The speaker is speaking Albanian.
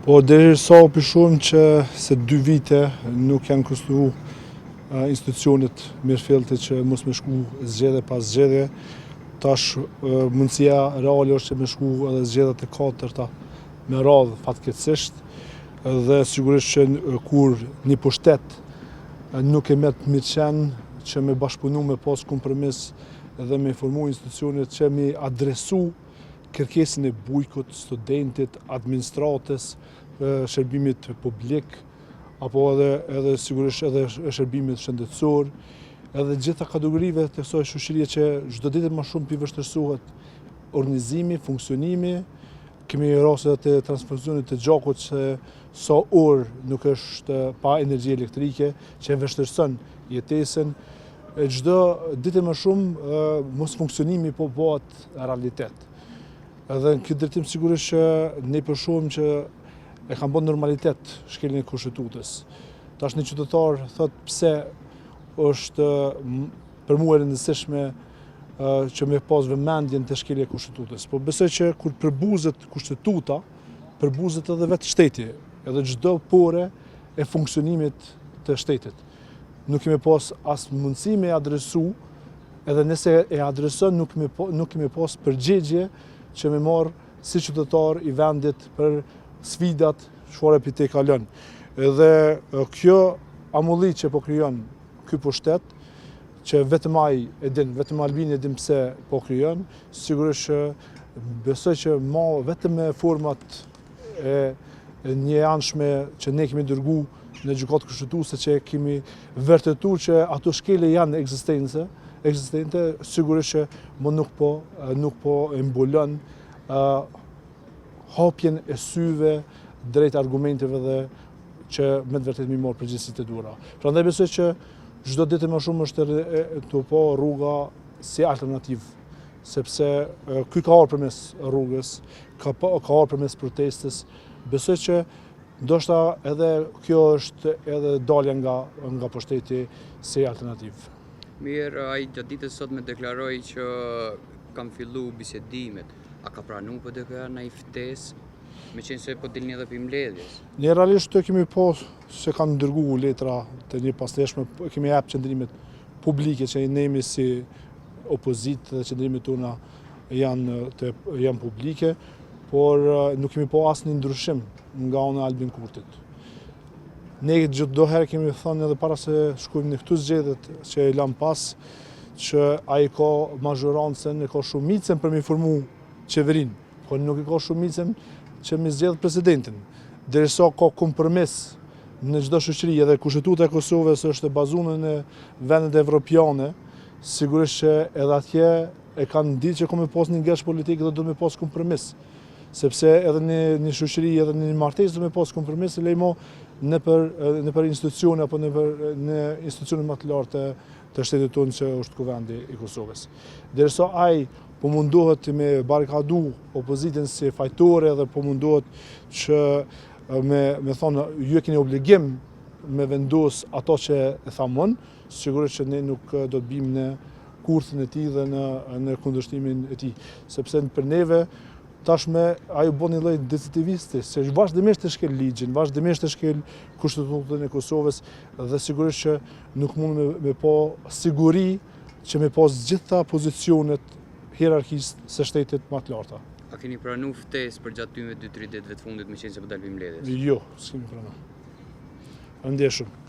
Po derisa u pishojmë që se 2 vite nuk janë konstruu institucionet mirëfillte që mos me shku zgjedhje pas zgjedhje, tash mundësia reale është që me shku edhe zgjedhjet e 4-ta me radhë fatkeqësisht, dhe sigurisht që kur një pushtet nuk e merr mirëqen që me bashkëpunu me pas kompromis dhe me formu institucionet që me adresu kërkesën e bujkut, studentit, administratës, shërbimit publik, apo edhe sigurisht edhe shërbimit shëndetësor, edhe gjitha kategorive të kësaj shoqërie që çdo ditë më shumë përvështirësohet organizimi, funksionimi. Kemi raste të transfusionit të gjakut që sa orë nuk është pa energji elektrike, që vështirëson jetesën. Çdo ditë më shumë mos funksionimi po bëhet realitet. Edhe në këtë drejtim sigurisht që ne shohim që e kanë bërë normalitet shkeljen e Kushtetutës. Tash një qytetar thot pse është për mua e rëndësishme që me pas vëmendjen të shkelja e Kushtetutës. Po besoj që kur përbuzet Kushtetuta, përbuzet edhe vetë shteti, edhe çdo pore e funksionimit të shtetit. Nuk kemi pas as mundësi me adresu, edhe nëse e adreson nuk kemi pas përgjigje që me marë si qytetar i vendit për sfidat çfarë për te kalon. Edhe kjo amulli që po krijon ky pushtet, që vetëm ai e din, vetëm Albini e din pse po krijon, sigurisht që besoj që vetëm me format e njëanshme që ne kemi dërgu në gjykatë kushtetuese, që kemi vërtetuar që ato shkelje janë ekzistente, sigurisht që nuk po e mbulon hapjen e syve drejt argumenteve dhe që me të vërtet mi marë përgjegjësitë e duhura. Prandaj besoj që çdo ditë më shumë është të po rruga si alternativë, sepse ky ka ardhur përmes rrugës, ka ardhur përmes protestës. Besoj që ndoshta edhe kjo është edhe dalja nga pushteti si alternativë. Mirë, ai gjatë ditës sot me deklaroi që kanë filluar bisedimet. A ka pranuar po të ka ndaj ftesë, meqense po dilni edhe për mbledhjes? Ne realisht të kemi pas se kanë dërguar letra të një pasteshme, kemi jap qendrimet publike që ne jemi si opozitë dhe qendrimet tona janë publike, por nuk kemi pas asnjë ndryshim nga ana e Albin Kurtit. Ne çdo herë kemi thënë edhe para se shkojmë në këtu zgjedhjet që e lam pas, që ai ka mazhorancën, ka shumicën për me formu qeverinë, por nuk i ka shumicën që me zgjedh presidentin. Derisa ka kompromis në çdo shoqëri, edhe Kushtetuta e Kosovës është e bazuar në vendet evropiane, sigurisht që edhe atje e kanë ditë që ka me pas një ngresh politik dhe do me pas kompromis. Sepse edhe një shoqëri, edhe një martesë do me pas kompromis, lejmo nëpër institucione apo në institucione më të larta të shtetit tonë që është Kuvendi i Kosovës. Derisa ai po mundohet me barikadu opozitën si fajtore dhe po mundohet që me thonë ju e keni obligim me vendos ato që e thamon, sigurisht që ne nuk do të bim në kurthën e tij dhe në kundërshtimin e tij, sepse për neve tashme ajo bën një lloj decisivisti, se vazhdimisht të shkel ligjin, vazhdimisht të shkel Kushtetutën e Kosovës, dhe sigurisht që nuk mund me pa siguri që me pas gjitha pozicionet hierarkisë së shtetit më të larta. A keni pranuar ftesë për gjatë 2-3 ditëve të fundit meqense po dalin mbledhjes? Jo, s'kemi pranuar. Faleminderit shumë.